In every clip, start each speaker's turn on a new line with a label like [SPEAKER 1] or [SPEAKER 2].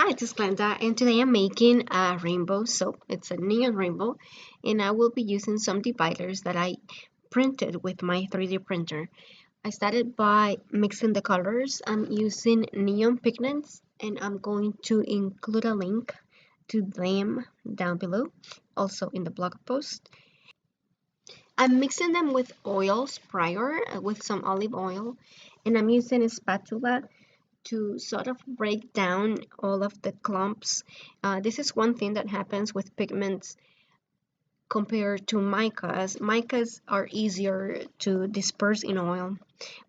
[SPEAKER 1] Hi, this is Glenda, and today I'm making a rainbow soap. It's a neon rainbow, and I will be using some dividers that I printed with my 3D printer. I started by mixing the colors. I'm using neon pigments, and I'm going to include a link to them down below, also in the blog post. I'm mixing them with oils prior, with some olive oil, and I'm using a spatula to sort of break down all of the clumps. This is one thing that happens with pigments compared to micas. Micas are easier to disperse in oil.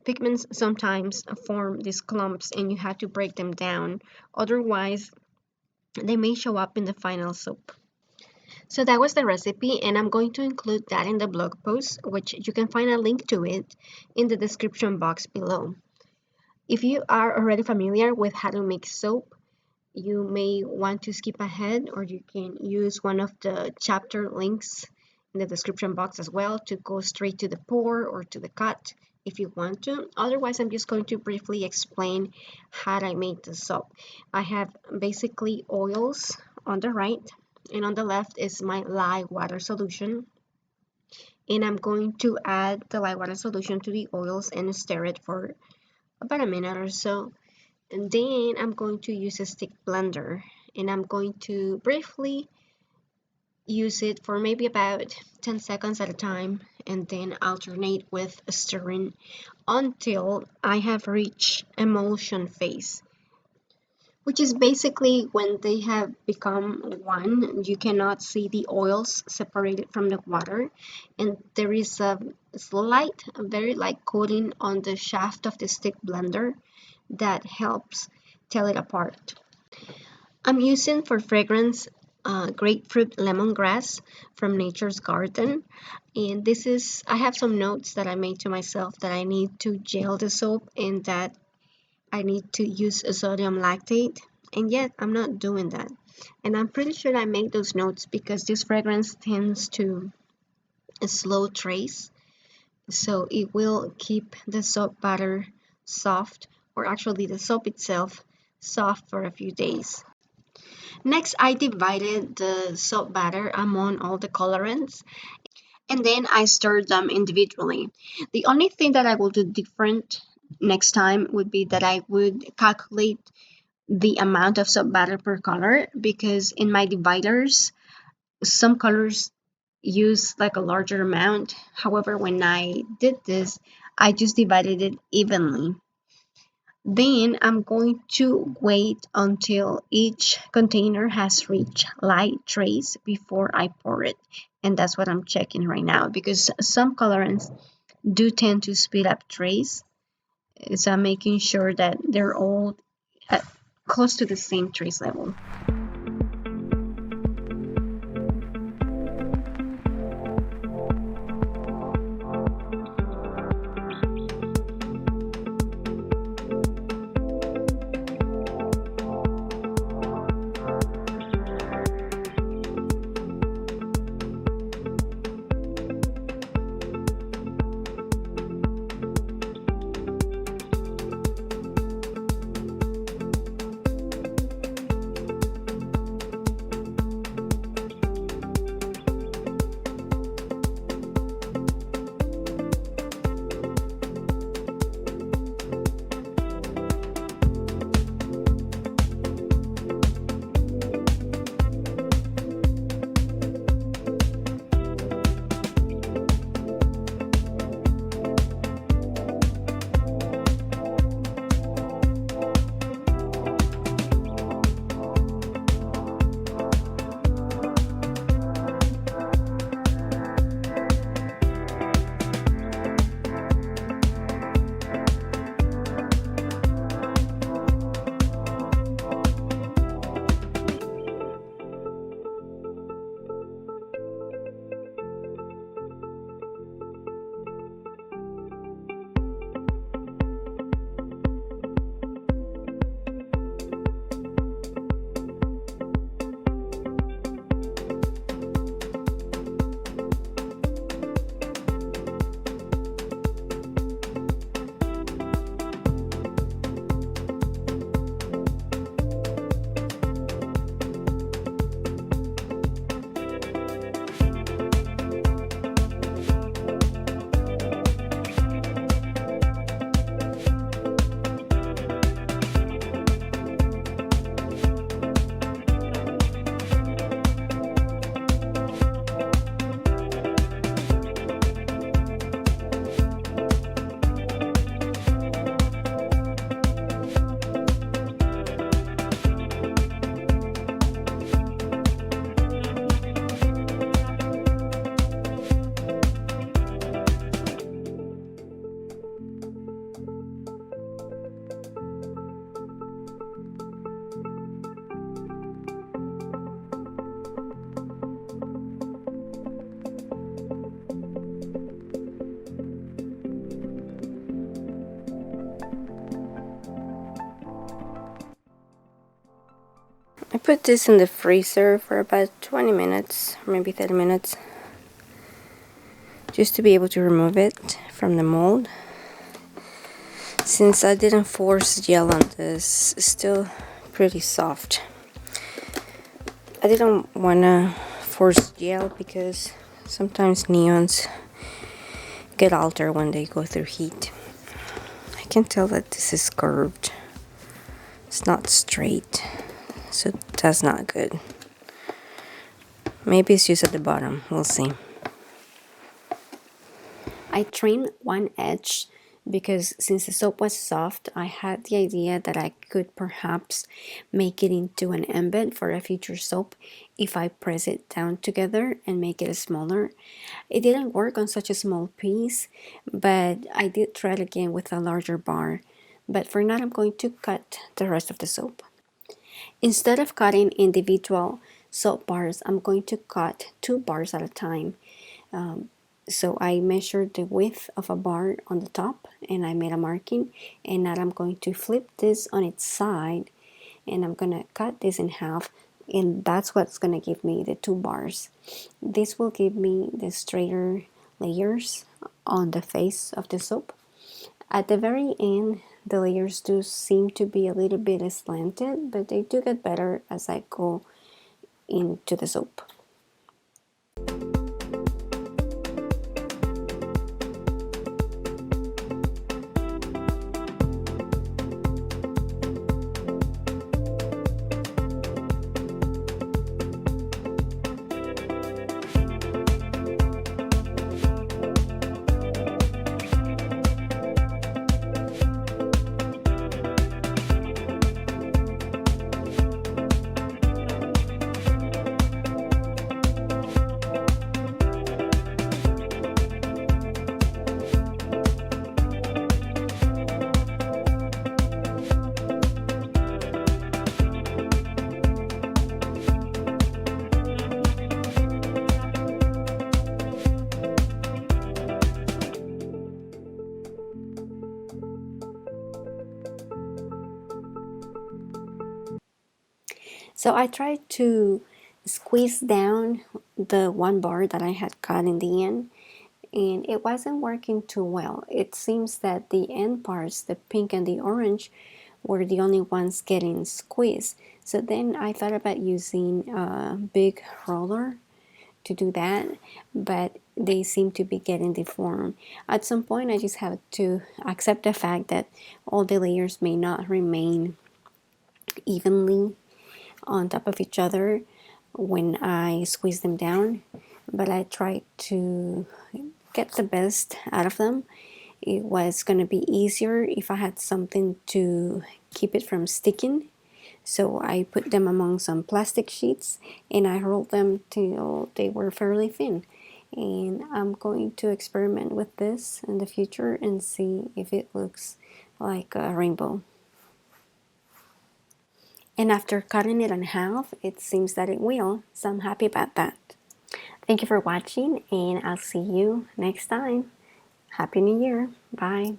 [SPEAKER 1] Pigments sometimes form these clumps and you have to break them down. Otherwise, they may show up in the final soap. So that was the recipe, and I'm going to include that in the blog post, which you can find a link to it in the description box below. If you are already familiar with how to make soap, you may want to skip ahead, or you can use one of the chapter links in the description box as well to go straight to the pour or to the cut if you want to. Otherwise, I'm just going to briefly explain how I made the soap. I have basically oils on the right, and on the left is my lye water solution. And I'm going to add the lye water solution to the oils and stir it for about a minute or so. And then I'm going to use a stick blender, and I'm going to briefly use it for maybe about 10 seconds at a time, and then alternate with stirring until I have reached emulsion phase, which is basically when they have become one. You cannot see the oils separated from the water, and there is a slight, very light coating on the shaft of the stick blender that helps tell it apart. I'm using for fragrance grapefruit lemongrass from Nature's Garden, and I have some notes that I made to myself that I need to gel the soap and that I need to use a sodium lactate, and yet I'm not doing that. And I'm pretty sure I made those notes because this fragrance tends to slow trace, so it will keep the soap butter soft, or actually the soap itself soft, for a few days. Next, I divided the soap batter among all the colorants, and then I stirred them individually. The only thing that I will do different next time would be that I would calculate the amount of soap batter per color, because in my dividers, some colors use like a larger amount. However, when I did this, I just divided it evenly. Then I'm going to wait until each container has reached light trace before I pour it. And that's what I'm checking right now, because some colorants do tend to speed up trace. So I'm making sure that they're all close to the same trace level.
[SPEAKER 2] I put this in the freezer for about 20 minutes, maybe 30 minutes, just to be able to remove it from the mold. Since I didn't force gel on this, it's still pretty soft. I didn't want to force gel because sometimes neons get altered when they go through heat. I can tell that this is curved. It's not straight, so that's not good. Maybe it's just at the bottom, we'll see. I trimmed one edge because since the soap was soft, I had the idea that I could perhaps make it into an embed for a future soap if I press it down together and make it smaller. It didn't work on such a small piece, but I did try it again with a larger bar. But for now, I'm going to cut the rest of the soap. Instead of cutting individual soap bars, I'm going to cut 2 bars at a time. So I measured the width of a bar on the top and I made a marking, and now I'm going to flip this on its side and I'm gonna cut this in half, and that's what's gonna give me the 2 bars. This will give me the straighter layers on the face of the soap. At the very end, the layers do seem to be a little bit slanted, but they do get better as I go into the soap. So I tried to squeeze down the 1 bar that I had cut in the end, and it wasn't working too well. It seems that the end parts, the pink and the orange, were the only ones getting squeezed. So then I thought about using a big roller to do that, but they seem to be getting deformed. At some point, I just have to accept the fact that all the layers may not remain evenly on top of each other when I squeeze them down, but I tried to get the best out of them. It was going to be easier if I had something to keep it from sticking. So I put them among some plastic sheets and I rolled them till they were fairly thin. And I'm going to experiment with this in the future and see if it looks like a rainbow. And after cutting it in half, it seems that it will, so I'm happy about that. Thank you for watching, and I'll see you next time. Happy New Year. Bye.